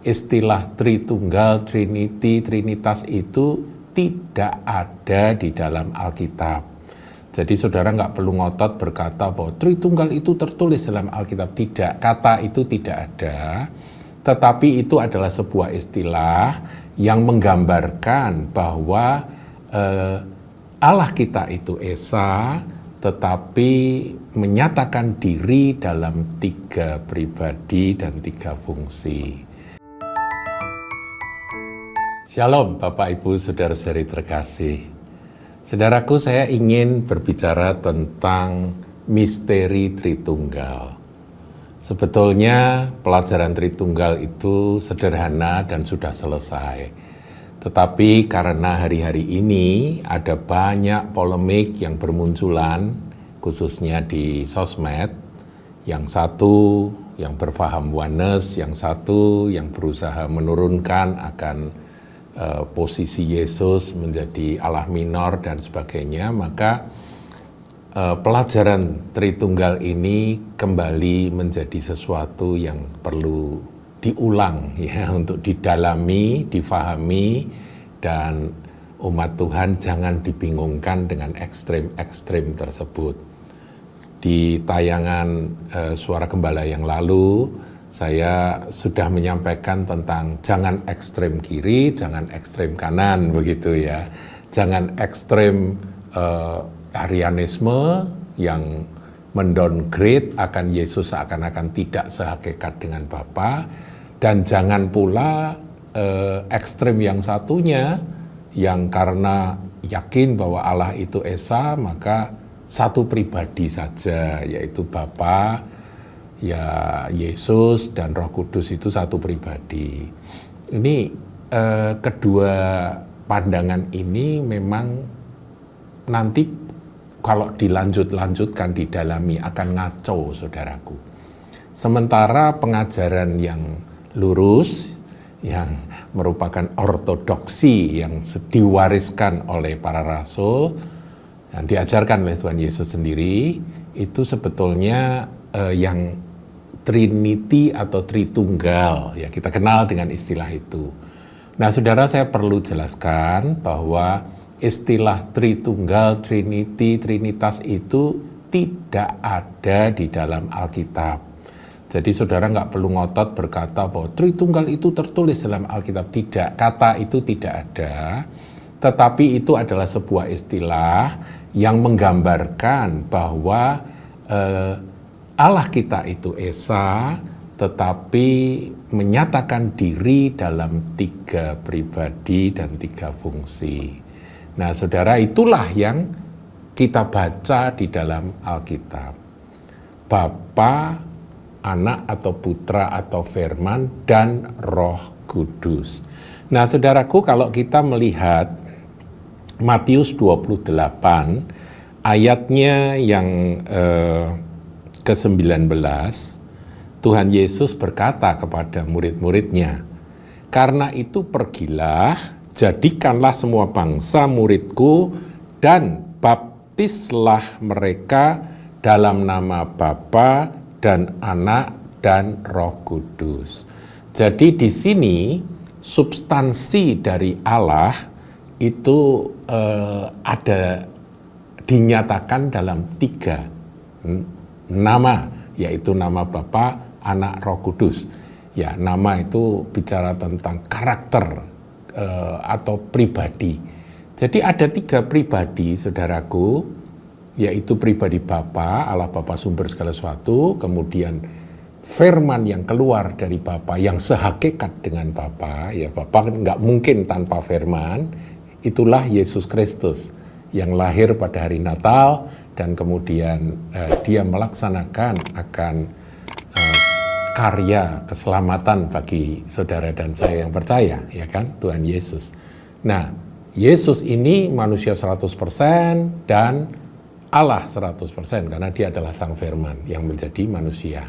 istilah Tritunggal, Trinity, Trinitas itu tidak ada di dalam Alkitab. Jadi saudara nggak perlu ngotot berkata bahwa Tritunggal itu tertulis dalam Alkitab. Tidak, kata itu tidak ada. Tetapi itu adalah sebuah istilah yang menggambarkan bahwa Allah kita itu Esa, tetapi menyatakan diri dalam 3 pribadi dan 3 fungsi. Shalom Bapak Ibu Saudara-saudari terkasih. Saudaraku, saya ingin berbicara tentang misteri Tritunggal. Sebetulnya pelajaran Tritunggal itu sederhana dan sudah selesai. Tetapi karena hari-hari ini ada banyak polemik yang bermunculan, khususnya di sosmed, yang satu yang berfaham oneness, yang satu yang berusaha menurunkan akan posisi Yesus menjadi Allah minor dan sebagainya, maka pelajaran Tritunggal ini kembali menjadi sesuatu yang perlu diulang ya, untuk didalami, difahami, dan umat Tuhan jangan dibingungkan dengan ekstrem-ekstrem tersebut. Di tayangan Suara Gembala yang lalu, saya sudah menyampaikan tentang jangan ekstrem kiri, jangan ekstrem kanan, begitu ya. Jangan ekstrem Arianisme yang mendowngrade akan Yesus seakan-akan tidak sehakikat dengan Bapa, dan jangan pula ekstrem yang satunya yang karena yakin bahwa Allah itu Esa, maka satu pribadi saja, yaitu Bapa, ya Yesus dan Roh Kudus itu satu pribadi. Ini kedua pandangan ini memang nanti kalau dilanjutkan didalami akan ngaco, saudaraku. Sementara pengajaran yang lurus, yang merupakan ortodoksi yang diwariskan oleh para rasul, yang diajarkan oleh Tuhan Yesus sendiri, itu sebetulnya yang Trinity atau Tritunggal, ya kita kenal dengan istilah itu. Nah, saudara, saya perlu jelaskan bahwa istilah Tritunggal, Trinity, Trinitas itu tidak ada di dalam Alkitab. Jadi saudara nggak perlu ngotot berkata bahwa Tritunggal itu tertulis dalam Alkitab. Tidak, kata itu tidak ada. Tetapi itu adalah sebuah istilah yang menggambarkan bahwa Allah kita itu Esa, tetapi menyatakan diri dalam 3 pribadi dan 3 fungsi. Nah, saudara, itulah yang kita baca di dalam Alkitab. Bapa, Anak atau Putra atau Firman, dan Roh Kudus. Nah, saudaraku, kalau kita melihat Matius 28, ayatnya yang ke-19, Tuhan Yesus berkata kepada murid-muridnya, "Karena itu pergilah, jadikanlah semua bangsa muridku, dan baptislah mereka dalam nama Bapa dan Anak dan Roh Kudus." Jadi di sini substansi dari Allah itu ada dinyatakan dalam 3 nama, yaitu nama Bapa, Anak, Roh Kudus. Ya, nama itu bicara tentang karakter atau pribadi. Jadi ada 3 pribadi, saudaraku, yaitu pribadi Bapa, Allah Bapa sumber segala sesuatu, kemudian Firman yang keluar dari Bapa, yang sehakikat dengan Bapa, ya Bapa nggak mungkin tanpa Firman, itulah Yesus Kristus yang lahir pada hari Natal, dan kemudian dia melaksanakan akan karya keselamatan bagi saudara dan saya yang percaya, ya kan, Tuhan Yesus. Nah, Yesus ini manusia 100% dan Allah 100%, karena dia adalah Sang Firman yang menjadi manusia.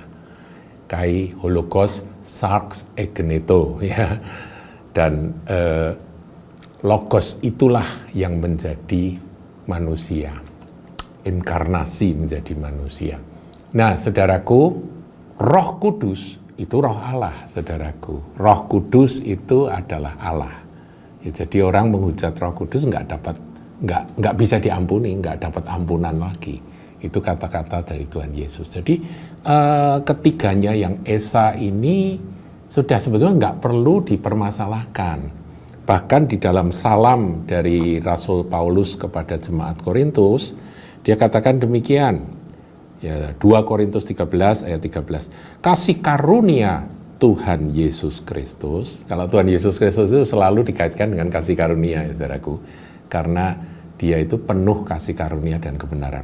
Kai hologos sarx egeneto, ya. Dan logos itulah yang menjadi manusia, inkarnasi menjadi manusia. Nah, saudaraku, Roh Kudus itu roh Allah, saudaraku. Roh Kudus itu adalah Allah. Ya, jadi orang menghujat Roh Kudus nggak bisa diampuni, nggak dapat ampunan lagi. Itu kata-kata dari Tuhan Yesus. Jadi ketiganya yang Esa ini sudah sebetulnya nggak perlu dipermasalahkan. Bahkan di dalam salam dari Rasul Paulus kepada jemaat Korintus, dia katakan demikian. Ya, 2 Korintus 13 ayat 13. Kasih karunia Tuhan Yesus Kristus. Kalau Tuhan Yesus Kristus itu selalu dikaitkan dengan kasih karunia, ya, saudaraku. Karena dia itu penuh kasih karunia dan kebenaran.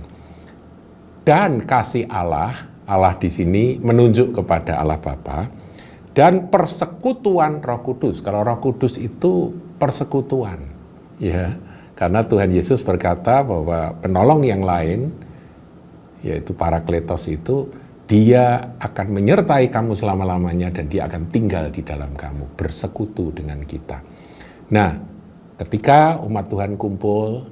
Dan kasih Allah di sini menunjuk kepada Allah Bapa, dan persekutuan Roh Kudus. Kalau Roh Kudus itu persekutuan, ya. Karena Tuhan Yesus berkata bahwa penolong yang lain, yaitu Parakletos itu, dia akan menyertai kamu selama-lamanya dan dia akan tinggal di dalam kamu, bersekutu dengan kita. Nah, ketika umat Tuhan kumpul,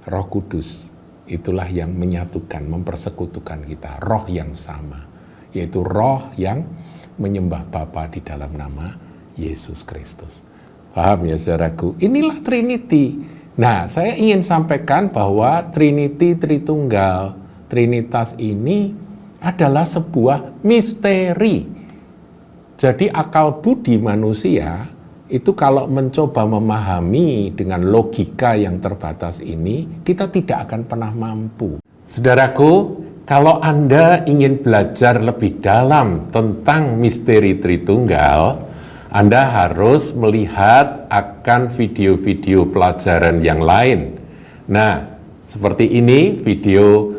Roh Kudus itulah yang menyatukan, mempersekutukan kita, roh yang sama, yaitu roh yang menyembah Bapa di dalam nama Yesus Kristus. Paham ya, saudaraku? Inilah Trinity. Nah, saya ingin sampaikan bahwa Trinity, Tritunggal, Trinitas ini adalah sebuah misteri. Jadi akal budi manusia itu kalau mencoba memahami dengan logika yang terbatas ini, kita tidak akan pernah mampu. Saudaraku, kalau Anda ingin belajar lebih dalam tentang misteri Tritunggal, Anda harus melihat akan video-video pelajaran yang lain. Nah, seperti ini video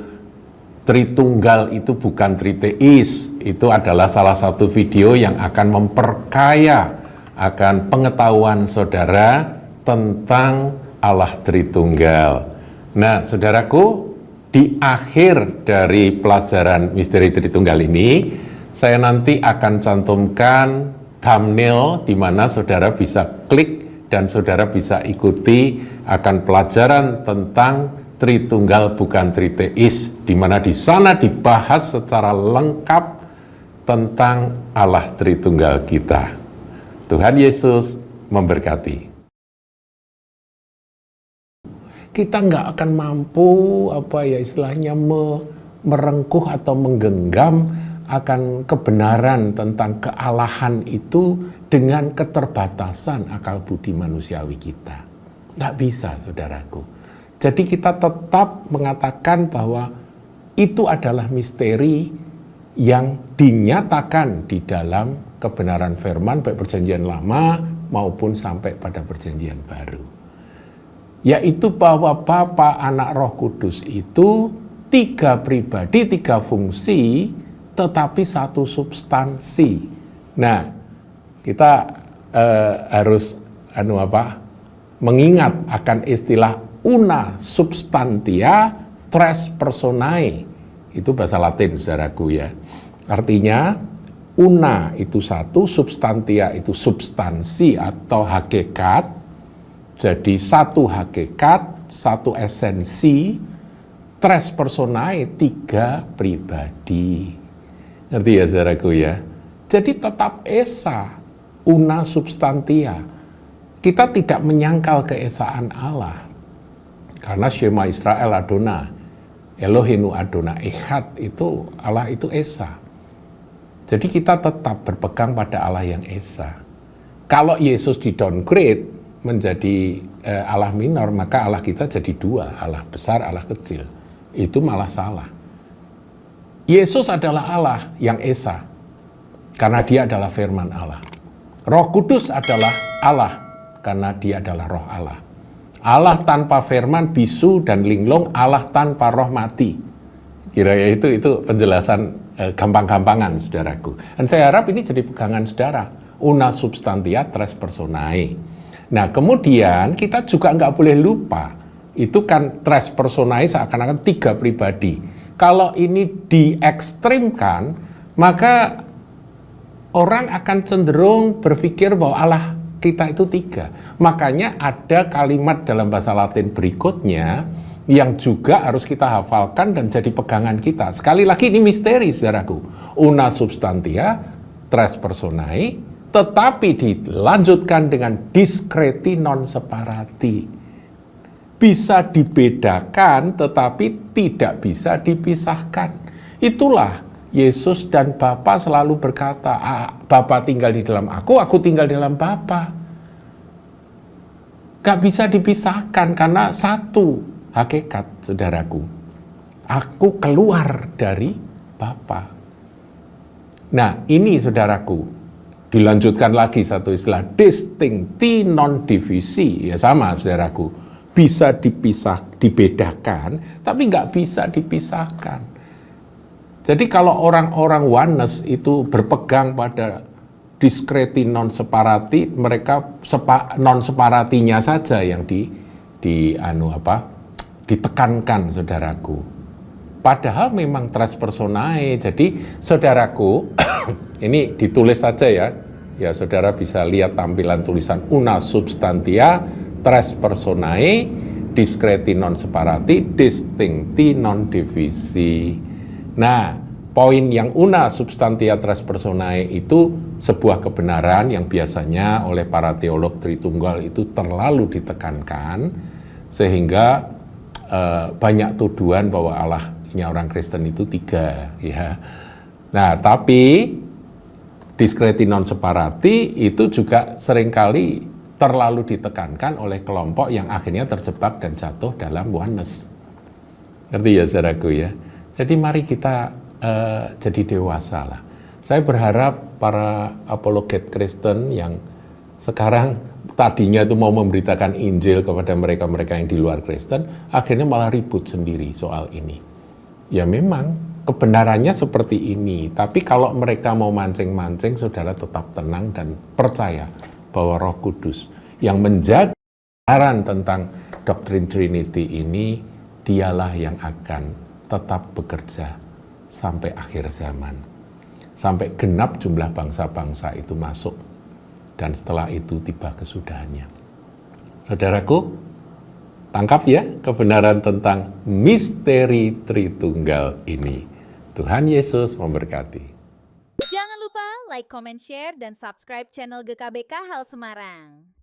Tritunggal itu bukan triteis, itu adalah salah satu video yang akan memperkaya akan pengetahuan saudara tentang Allah Tritunggal. Nah, saudaraku, di akhir dari pelajaran misteri Tritunggal ini, saya nanti akan cantumkan thumbnail di mana saudara bisa klik dan saudara bisa ikuti akan pelajaran tentang Tritunggal bukan triteis, di mana di sana dibahas secara lengkap tentang Allah Tritunggal kita. Tuhan Yesus memberkati. Kita nggak akan mampu istilahnya merengkuh atau menggenggam akan kebenaran tentang kealahan itu dengan keterbatasan akal budi manusiawi kita. Nggak bisa, saudaraku. Jadi kita tetap mengatakan bahwa itu adalah misteri yang dinyatakan di dalam kebenaran firman baik perjanjian lama maupun sampai pada perjanjian baru. Yaitu bahwa Bapa, Anak, Roh Kudus itu 3 pribadi, 3 fungsi, tetapi 1 substansi. Nah, kita harus mengingat akan istilah una substantia tres personae. Itu bahasa Latin, saudaraku ya. Artinya una itu 1, substantia itu substansi atau hakikat. Jadi 1 hakikat, 1 esensi, tres personae 3 pribadi. Ngerti ya, saudaraku ya? Jadi tetap esa, una substantia. Kita tidak menyangkal keesaan Allah. Karena Shema Israel Adonai, Elohenu Adonai Echad, itu Allah itu esa. Jadi kita tetap berpegang pada Allah yang esa. Kalau Yesus di downgrade menjadi Allah minor, maka Allah kita jadi 2, Allah besar, Allah kecil. Itu malah salah. Yesus adalah Allah yang esa, karena dia adalah firman Allah. Roh Kudus adalah Allah, karena dia adalah roh Allah. Allah tanpa firman, bisu dan linglung, Allah tanpa roh mati. Kira-kira itu penjelasan gampang-gampangan, saudaraku. Dan saya harap ini jadi pegangan saudara. Una substantia tres personae. Nah, kemudian kita juga nggak boleh lupa, itu kan tres personae seakan-akan 3 pribadi. Kalau ini diekstrimkan, maka orang akan cenderung berpikir bahwa Allah kita itu 3. Makanya ada kalimat dalam bahasa Latin berikutnya yang juga harus kita hafalkan dan jadi pegangan kita. Sekali lagi ini misteri, saudaraku. Una substantia, tres personae, tetapi dilanjutkan dengan diskreti non separati. Bisa dibedakan tetapi tidak bisa dipisahkan. Itulah Yesus dan Bapa selalu berkata, Bapa tinggal di dalam aku tinggal di dalam Bapa. Gak bisa dipisahkan karena satu hakikat, saudaraku. Aku keluar dari Bapa. Nah, ini saudaraku, dilanjutkan lagi satu istilah, distincti non divisi. Ya sama, saudaraku. Bisa dibedakan, tapi nggak bisa dipisahkan. Jadi kalau orang-orang oneness itu berpegang pada diskreti non separati, mereka non separatinya saja yang ditekankan, saudaraku. Padahal memang tres personae. Jadi saudaraku, ini ditulis saja ya. Ya saudara bisa lihat tampilan tulisan una substantia, tres personae, diskreti non separati, distincti non divisi. Nah, poin yang una substantia tres personae itu sebuah kebenaran yang biasanya oleh para teolog Tritunggal itu terlalu ditekankan, sehingga banyak tuduhan bahwa Allahnya orang Kristen itu tiga. Ya. Nah, tapi diskreti non separati itu juga seringkali terlalu ditekankan oleh kelompok yang akhirnya terjebak dan jatuh dalam oneness. Ngerti ya saudaraku ya? Jadi mari kita jadi dewasa lah. Saya berharap para apologet Kristen yang sekarang tadinya itu mau memberitakan Injil kepada mereka-mereka yang di luar Kristen, akhirnya malah ribut sendiri soal ini. Ya memang kebenarannya seperti ini, tapi kalau mereka mau mancing-mancing, saudara tetap tenang dan percaya bahwa Roh Kudus yang menjaga kebenaran tentang doktrin Trinity ini, dialah yang akan tetap bekerja sampai akhir zaman. Sampai genap jumlah bangsa-bangsa itu masuk. Dan setelah itu tiba kesudahannya. Saudaraku, tangkap ya kebenaran tentang misteri Tritunggal ini. Tuhan Yesus memberkati. Jangan lupa like, comment, share, dan subscribe channel GKBK Hal Semarang.